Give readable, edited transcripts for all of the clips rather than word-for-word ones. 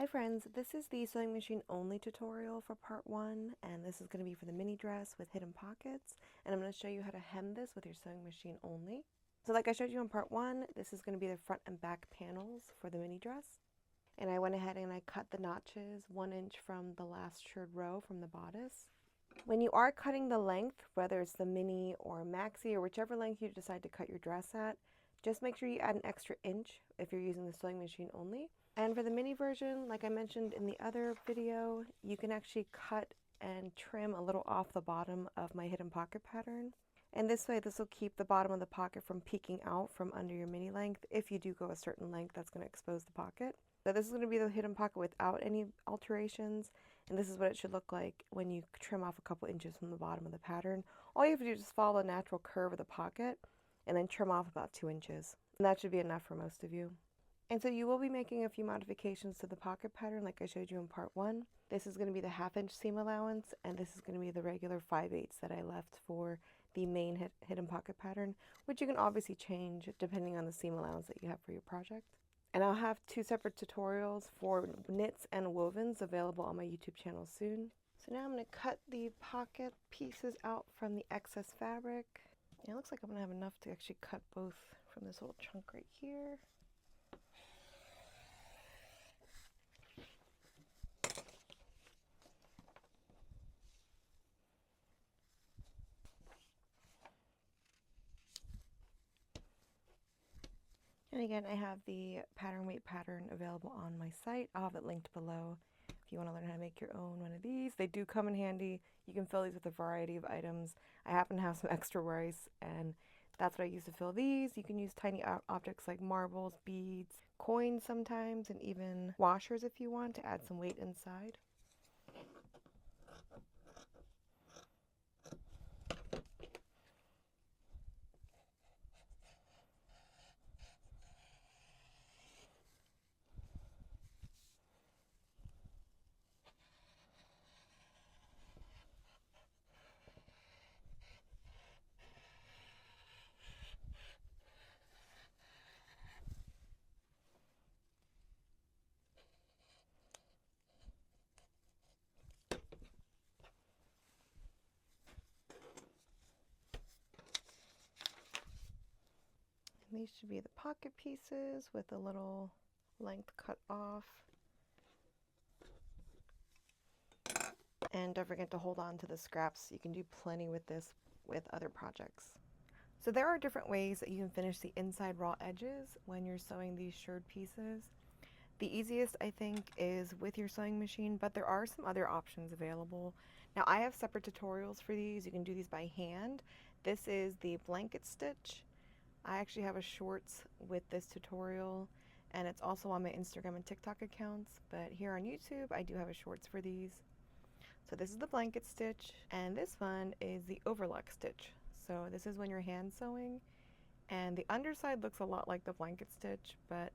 Hi friends, this is the sewing machine only tutorial for part 1, and this is going to be for the mini dress with hidden pockets, and I'm going to show you how to hem this with your sewing machine only. So like I showed you in part 1, this is going to be the front and back panels for the mini dress. And I went ahead and I cut the notches 1 inch from the last shirred row from the bodice. When you are cutting the length, whether it's the mini or maxi or whichever length you decide to cut your dress at, just make sure you add an extra inch if you're using the sewing machine only. And for the mini version, like I mentioned in the other video, you can actually cut and trim a little off the bottom of my hidden pocket pattern. And this way, this will keep the bottom of the pocket from peeking out from under your mini length. If you do go a certain length, that's going to expose the pocket. So this is going to be the hidden pocket without any alterations. And this is what it should look like when you trim off a couple inches from the bottom of the pattern. All you have to do is just follow the natural curve of the pocket and then trim off about 2 inches. And that should be enough for most of you. And so you will be making a few modifications to the pocket pattern like I showed you in part 1. This is going to be the 1/2 inch seam allowance, and this is going to be the regular 5/8 that I left for the main hidden pocket pattern, which you can obviously change depending on the seam allowance that you have for your project. And I'll have 2 separate tutorials for knits and wovens available on my YouTube channel soon. So now I'm going to cut the pocket pieces out from the excess fabric. And it looks like I'm going to have enough to actually cut both from this little chunk right here. And again, I have the pattern weight pattern available on my site. I'll have it linked below if you want to learn how to make your own one of these. They do come in handy. You can fill these with a variety of items. I happen to have some extra rice, and that's what I use to fill these. You can use tiny objects like marbles, beads, coins sometimes, and even washers if you want to add some weight inside. These should be the pocket pieces with a little length cut off. And don't forget to hold on to the scraps. You can do plenty with this with other projects. So there are different ways that you can finish the inside raw edges when you're sewing these shirred pieces. The easiest, I think, is with your sewing machine, but there are some other options available. Now I have separate tutorials for these. You can do these by hand. This is the blanket stitch. I actually have a shorts with this tutorial, and it's also on my Instagram and TikTok accounts, but here on YouTube I do have a shorts for these. So this is the blanket stitch, and this one is the overlock stitch. So this is when you're hand sewing, and the underside looks a lot like the blanket stitch, but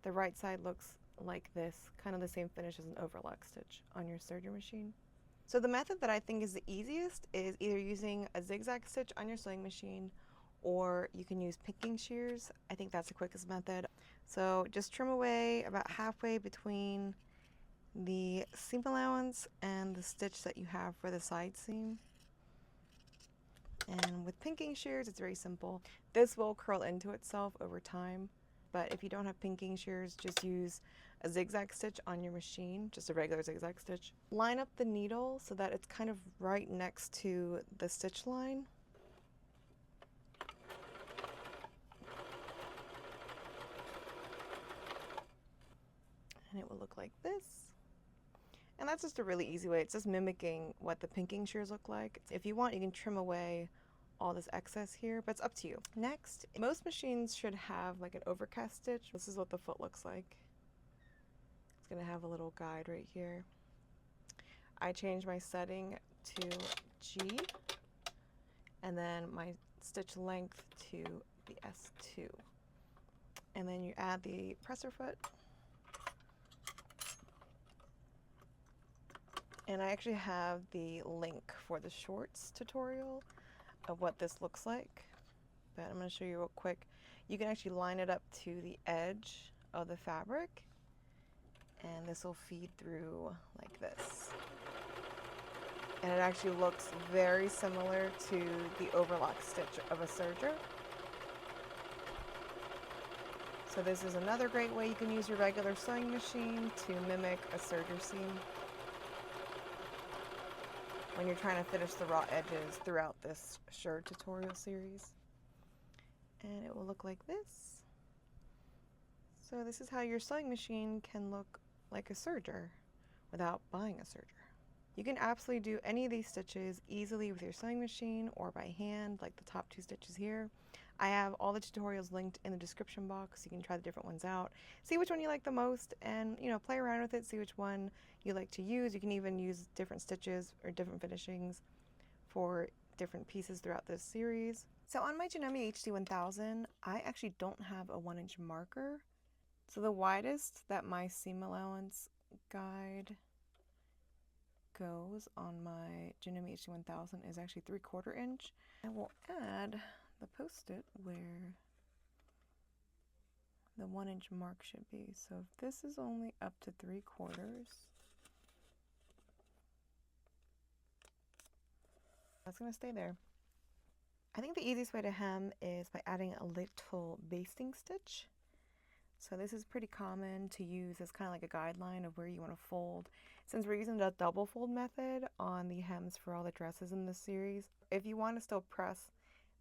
the right side looks like this, kind of the same finish as an overlock stitch on your serger machine. So the method that I think is the easiest is either using a zigzag stitch on your sewing machine, or you can use pinking shears. I think that's the quickest method. So just trim away about halfway between the seam allowance and the stitch that you have for the side seam. And with pinking shears, it's very simple. This will curl into itself over time, but if you don't have pinking shears, just use a zigzag stitch on your machine, just a regular zigzag stitch. Line up the needle so that it's kind of right next to the stitch line. And it will look like this. And that's just a really easy way. It's just mimicking what the pinking shears look like. If you want, you can trim away all this excess here, but it's up to you. Next, most machines should have like an overcast stitch. This is what the foot looks like. It's gonna have a little guide right here. I changed my setting to G, and then my stitch length to the S2. And then you add the presser foot. And I actually have the link for the shorts tutorial of what this looks like, but I'm going to show you real quick. You can actually line it up to the edge of the fabric, and this will feed through like this. And it actually looks very similar to the overlock stitch of a serger. So this is another great way you can use your regular sewing machine to mimic a serger seam when you're trying to finish the raw edges throughout this shirred tutorial series. And it will look like this. So this is how your sewing machine can look like a serger without buying a serger. You can absolutely do any of these stitches easily with your sewing machine or by hand, like the top 2 stitches here. I have all the tutorials linked in the description box. You can try the different ones out, see which one you like the most, and play around with it, see which one you like to use. You can even use different stitches or different finishings for different pieces throughout this series. So on my Janome HD1000, I actually don't have a 1-inch marker. So the widest that my seam allowance guide goes on my Janome HD1000 is actually 3/4 inch. I will add the post-it where the 1-inch mark should be. So if this is only up to 3/4, that's going to stay there. I think the easiest way to hem is by adding a little basting stitch. So this is pretty common to use as kind of like a guideline of where you want to fold. Since we're using the double fold method on the hems for all the dresses in this series, if you want to still press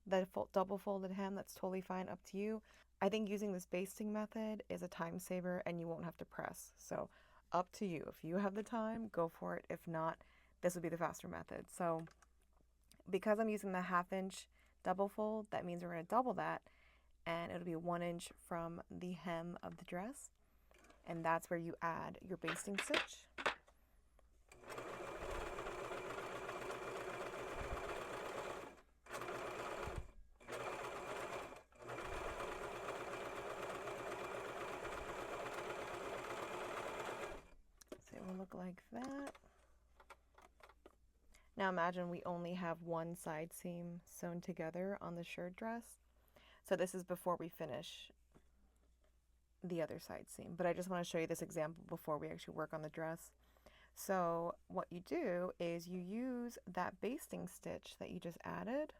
the double folded hem, that's totally fine, up to you. I think using this basting method is a time saver and you won't have to press. So up to you. If you have the time, go for it. If not, this would be the faster method. So because I'm using the 1/2 inch double fold, that means we're going to double that, and it'll be 1 inch from the hem of the dress, and that's where you add your basting stitch. So it will look like that. Now imagine we only have one side seam sewn together on the shirred dress. So this is before we finish the other side seam, but I just want to show you this example before we actually work on the dress. So what you do is you use that basting stitch that you just added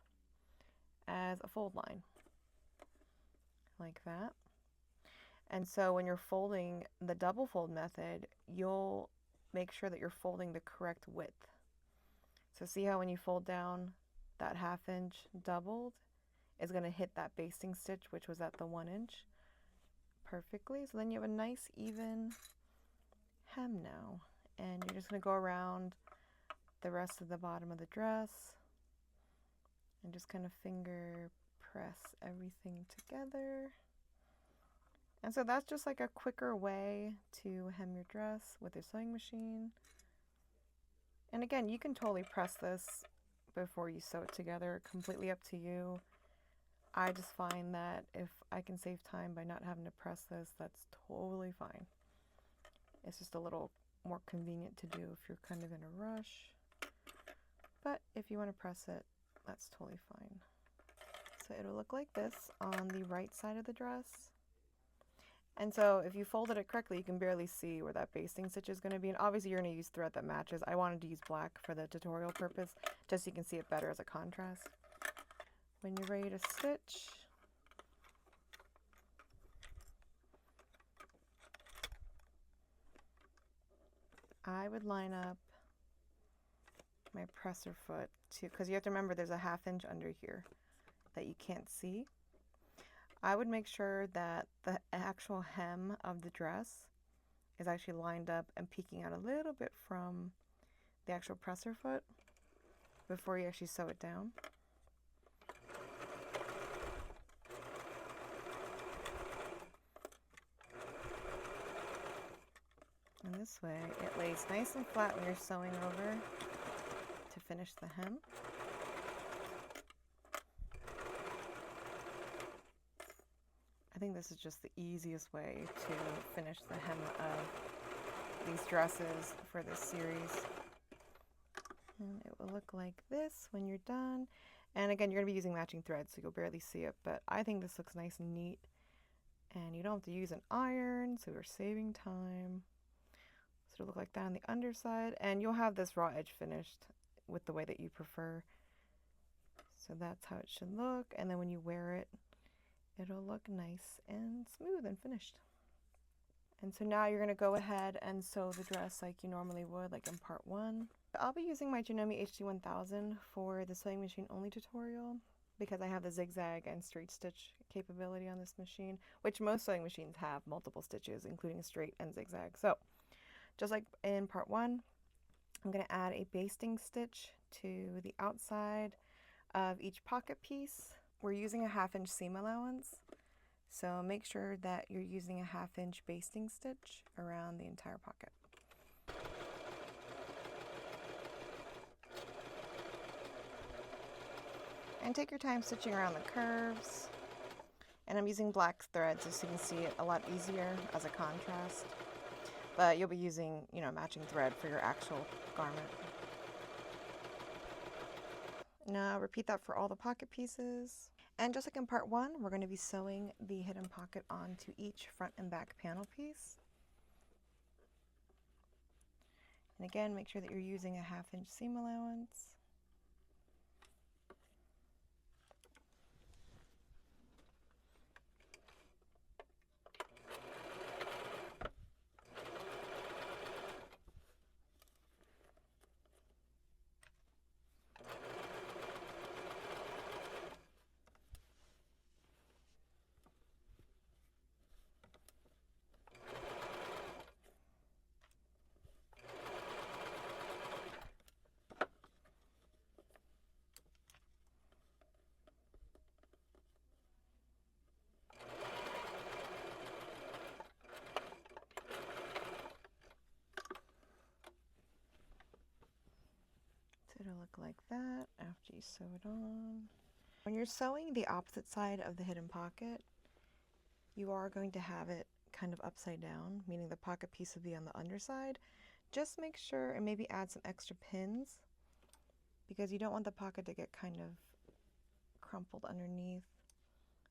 as a fold line, like that. And so when you're folding the double fold method, you'll make sure that you're folding the correct width. So see how when you fold down, that 1/2 inch doubled is going to hit that basting stitch, which was at the 1 inch, perfectly. So then you have a nice even hem now, and you're just going to go around the rest of the bottom of the dress and just kind of finger press everything together. And so that's just like a quicker way to hem your dress with your sewing machine. And again, you can totally press this before you sew it together, completely up to you. I just find that if I can save time by not having to press this, that's totally fine. It's just a little more convenient to do if you're kind of in a rush. But if you want to press it, that's totally fine. So it'll look like this on the right side of the dress. And so if you folded it correctly, you can barely see where that basting stitch is going to be. And obviously you're going to use thread that matches. I wanted to use black for the tutorial purpose, just so you can see it better as a contrast. When you're ready to stitch, I would line up my presser foot too, because you have to remember there's a 1/2 inch under here that you can't see. I would make sure that the actual hem of the dress is actually lined up and peeking out a little bit from the actual presser foot before you actually sew it down. And this way it lays nice and flat when you're sewing over to finish the hem. I think this is just the easiest way to finish the hem of these dresses for this series. And it will look like this when you're done. And again, you're going to be using matching threads, so you'll barely see it, but I think this looks nice and neat. And you don't have to use an iron, so we're saving time. it'll look like that on the underside, and you'll have this raw edge finished with the way that you prefer. So that's how it should look, and then when you wear it, it'll look nice and smooth and finished. And so now you're going to go ahead and sew the dress like you normally would, like in part 1. I'll be using my Janome HD1000 for the sewing machine only tutorial because I have the zigzag and straight stitch capability on this machine, which most sewing machines have multiple stitches, including straight and zigzag. So just like in part 1, I'm going to add a basting stitch to the outside of each pocket piece. We're using a 1/2 inch seam allowance, so make sure that you're using a 1/2 inch basting stitch around the entire pocket. And take your time stitching around the curves. And I'm using black thread so you can see it a lot easier as a contrast. But you'll be using, matching thread for your actual garment. Now repeat that for all the pocket pieces. And just like in part 1, we're going to be sewing the hidden pocket onto each front and back panel piece. And again, make sure that you're using a 1/2 inch seam allowance. It'll look like that after you sew it on. When you're sewing the opposite side of the hidden pocket, you are going to have it kind of upside down, meaning the pocket piece will be on the underside. Just make sure and maybe add some extra pins because you don't want the pocket to get kind of crumpled underneath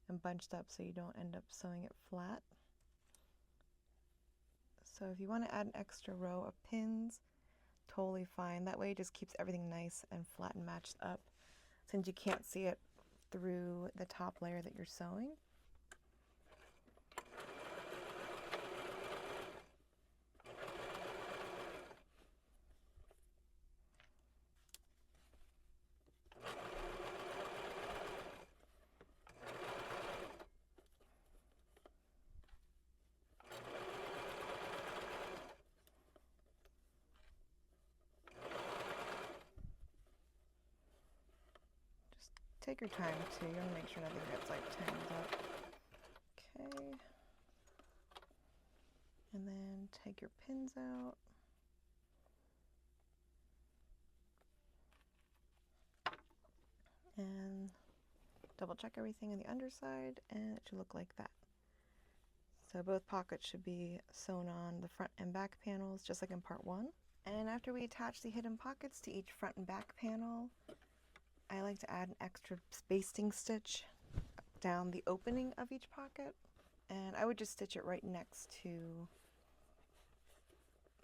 and bunched up so you don't end up sewing it flat. So if you want to add an extra row of pins, totally fine. That way it just keeps everything nice and flat and matched up since you can't see it through the top layer that you're sewing. Take your time too. You want to make sure nothing gets like tangled up. Okay. And then take your pins out. And double check everything on the underside and it should look like that. So both pockets should be sewn on the front and back panels just like in part 1. And after we attach the hidden pockets to each front and back panel, I like to add an extra basting stitch down the opening of each pocket, and I would just stitch it right next to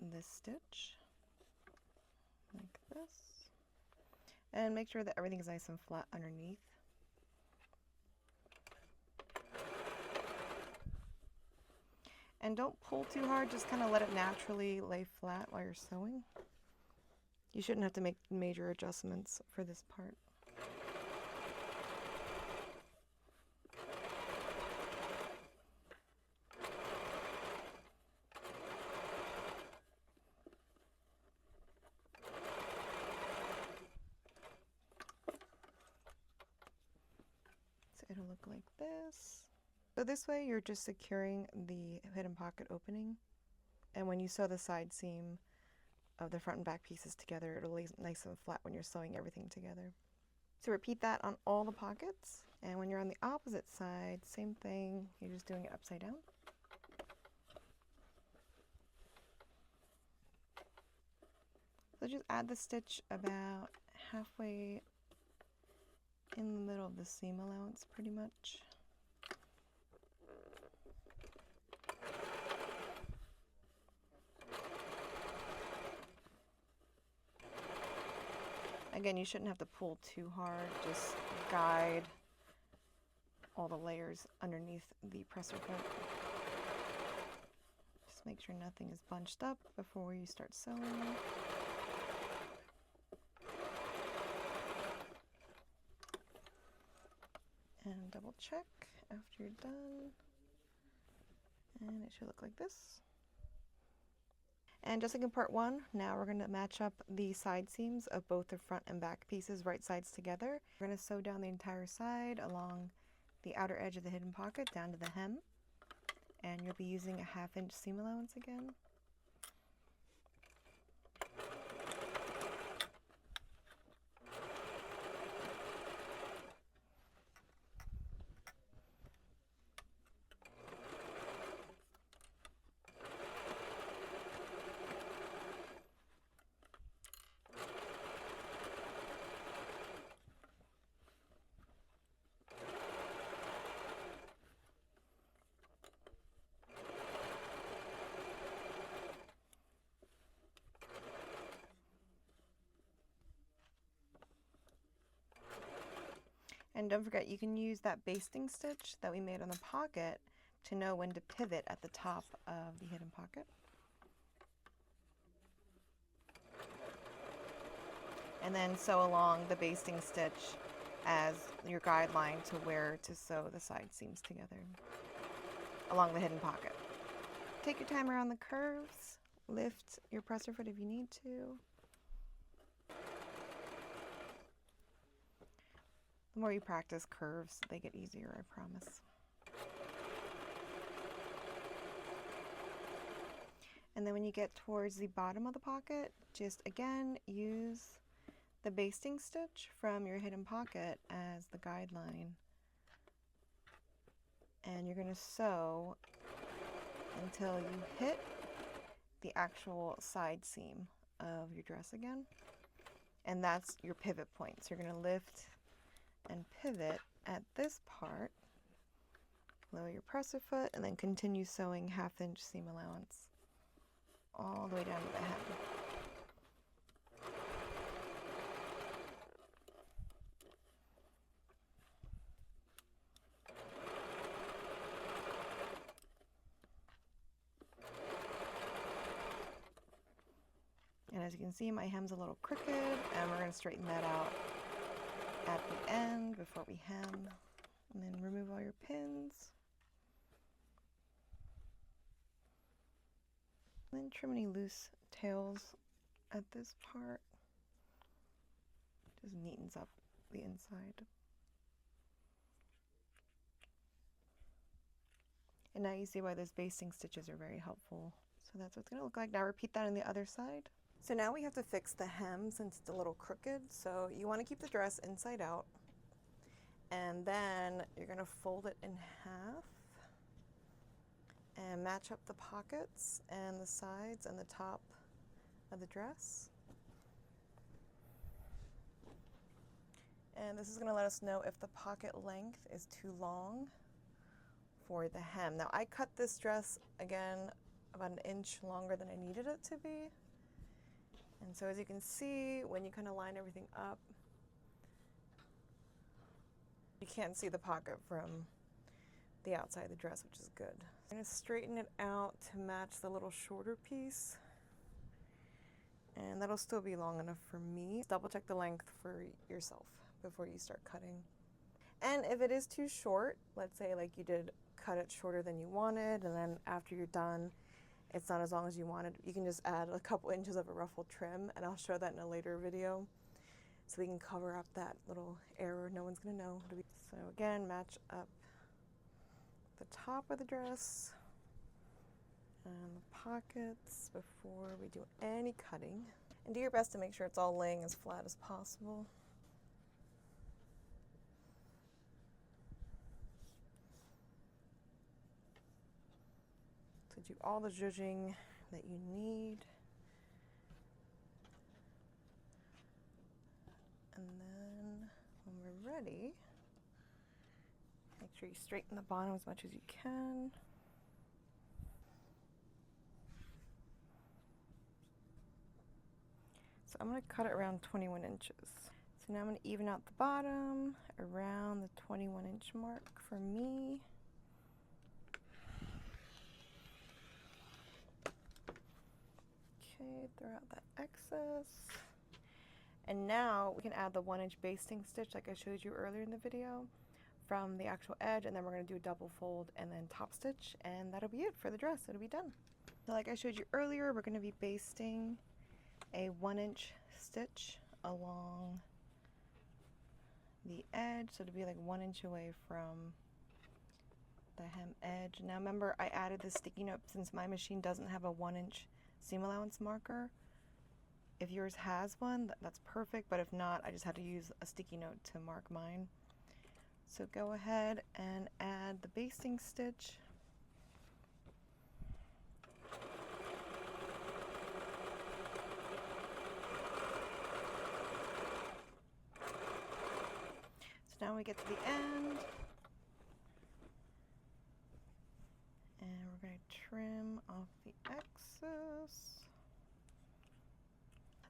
this stitch, like this, and make sure that everything is nice and flat underneath. And don't pull too hard, just kind of let it naturally lay flat while you're sewing. You shouldn't have to make major adjustments for this part. It'll look like this. So this way you're just securing the hidden pocket opening, and when you sew the side seam of the front and back pieces together, it'll lay nice and flat when you're sewing everything together. So repeat that on all the pockets, and when you're on the opposite side, same thing, you're just doing it upside down. So just add the stitch about halfway in the middle of the seam allowance pretty much. Again, you shouldn't have to pull too hard, just guide all the layers underneath the presser foot. Just make sure nothing is bunched up before you start sewing. And double check after you're done. And it should look like this. And just like in part one, now we're going to match up the side seams of both the front and back pieces, right sides together. We're going to sew down the entire side along the outer edge of the hidden pocket down to the hem. And you'll be using a 1/2 inch seam allowance again. And don't forget, you can use that basting stitch that we made on the pocket to know when to pivot at the top of the hidden pocket. And then sew along the basting stitch as your guideline to where to sew the side seams together along the hidden pocket. Take your time around the curves, lift your presser foot if you need to. The more you practice curves, they get easier, I promise. And then when you get towards the bottom of the pocket, just again use the basting stitch from your hidden pocket as the guideline. And you're going to sew until you hit the actual side seam of your dress again. And that's your pivot point. So you're going to lift and pivot at this part, lower your presser foot, and then continue sewing 1/2 inch seam allowance all the way down to the hem. And as you can see, my hem's a little crooked, and we're going to straighten that out at the end before we hem. And then remove all your pins. And then trim any loose tails at this part. Just neatens up the inside. And now you see why those basting stitches are very helpful. So that's what it's going to look like. Now repeat that on the other side. So now we have to fix the hem since it's a little crooked. So you want to keep the dress inside out. And then you're going to fold it in half and match up the pockets and the sides and the top of the dress. And this is going to let us know if the pocket length is too long for the hem. Now I cut this dress again about 1 inch longer than I needed it to be. And so as you can see, when you kind of line everything up, you can't see the pocket from the outside of the dress, which is good. I'm going to straighten it out to match the little shorter piece. And that'll still be long enough for me. Double check the length for yourself before you start cutting. And if it is too short, let's say like you did cut it shorter than you wanted, and then after you're done, it's not as long as you wanted, you can just add a couple inches of a ruffle trim, and I'll show that in a later video so we can cover up that little error no one's gonna know. So again, match up the top of the dress and the pockets before we do any cutting. And do your best to make sure it's all laying as flat as possible. So do all the zhuzhing that you need. And then when we're ready, make sure you straighten the bottom as much as you can. So I'm going to cut it around 21 inches. So now I'm going to even out the bottom around the 21-inch mark for me. Okay, throw out that excess. And now we can add the 1-inch basting stitch like I showed you earlier in the video from the actual edge, and then we're going to do a double fold and then top stitch, and that'll be it for the dress. It'll be done. So like I showed you earlier, we're going to be basting a 1-inch stitch along the edge, so it'll be like 1 inch away from the hem edge. Now remember, I added the sticky note since my machine doesn't have a 1-inch seam allowance marker. If yours has one, that's perfect, but if not, I just had to use a sticky note to mark mine. So go ahead and add the basting stitch. So now we get to the end, and we're going to trim off the excess.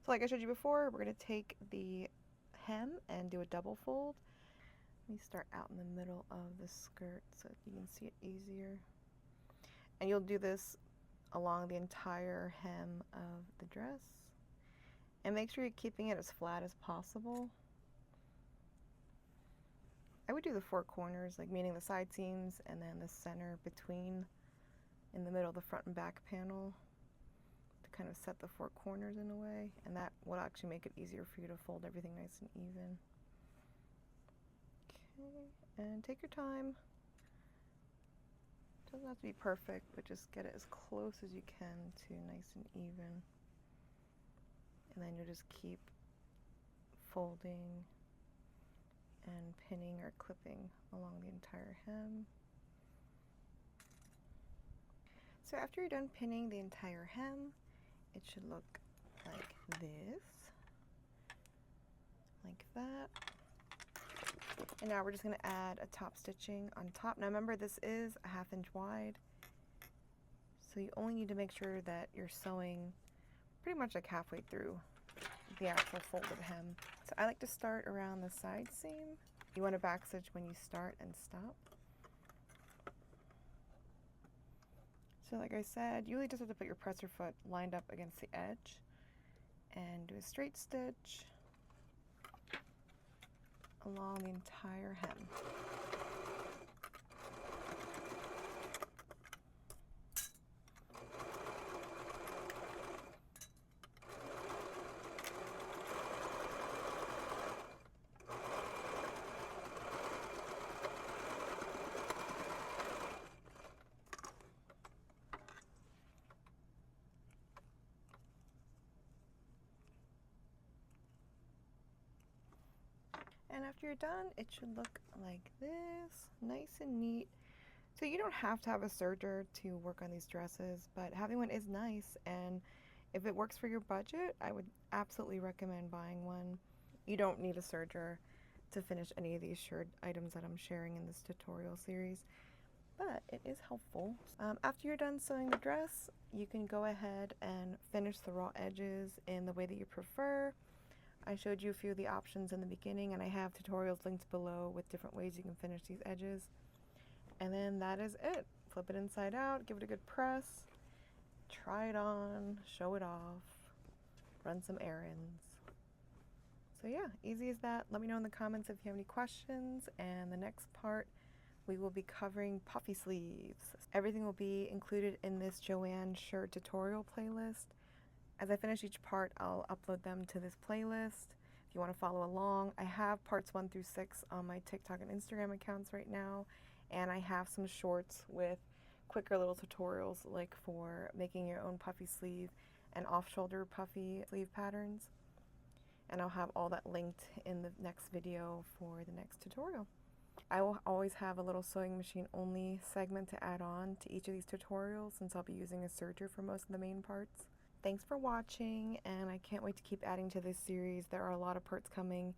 So like I showed you before, we're going to take the hem and do a double fold. Let me start out in the middle of the skirt so you can see it easier. And you'll do this along the entire hem of the dress. And make sure you're keeping it as flat as possible. I would do the 4 corners, like meaning the side seams and then the center between in the middle of the front and back panel, kind of set the 4 corners in a way, and that will actually make it easier for you to fold everything nice and even. Okay, and take your time. Doesn't have to be perfect, but just get it as close as you can to nice and even. And then you'll just keep folding and pinning or clipping along the entire hem. So after you're done pinning the entire hem, it should look like this, like that. And now we're just going to add a top stitching on top. Now remember, this is a 1/2 inch wide, so you only need to make sure that you're sewing pretty much like halfway through the actual folded hem. So I like to start around the side seam. You want to back stitch when you start and stop. So like I said, you really just have to put your presser foot lined up against the edge and do a straight stitch along the entire hem. And after you're done, it should look like this, nice and neat. So you don't have to have a serger to work on these dresses, but having one is nice, and if it works for your budget, I would absolutely recommend buying one. You don't need a serger to finish any of these shirred items that I'm sharing in this tutorial series, but it is helpful. After you're done sewing the dress, you can go ahead and finish the raw edges in the way that you prefer. I showed you a few of the options in the beginning, and I have tutorials linked below with different ways you can finish these edges. And then that is it. Flip it inside out, give it a good press, try it on, show it off, run some errands. So yeah, easy as that. Let me know in the comments if you have any questions, and the next part we will be covering puffy sleeves. Everything will be included in this Joann shirt tutorial playlist. As I finish each part, I'll upload them to this playlist. If you want to follow along, I have parts 1 through 6 on my TikTok and Instagram accounts right now, and I have some shorts with quicker little tutorials like for making your own puffy sleeve and off-shoulder puffy sleeve patterns. And I'll have all that linked in the next video for the next tutorial. I will always have a little sewing machine only segment to add on to each of these tutorials, since I'll be using a serger for most of the main parts. Thanks for watching, and I can't wait to keep adding to this series. There are a lot of parts coming.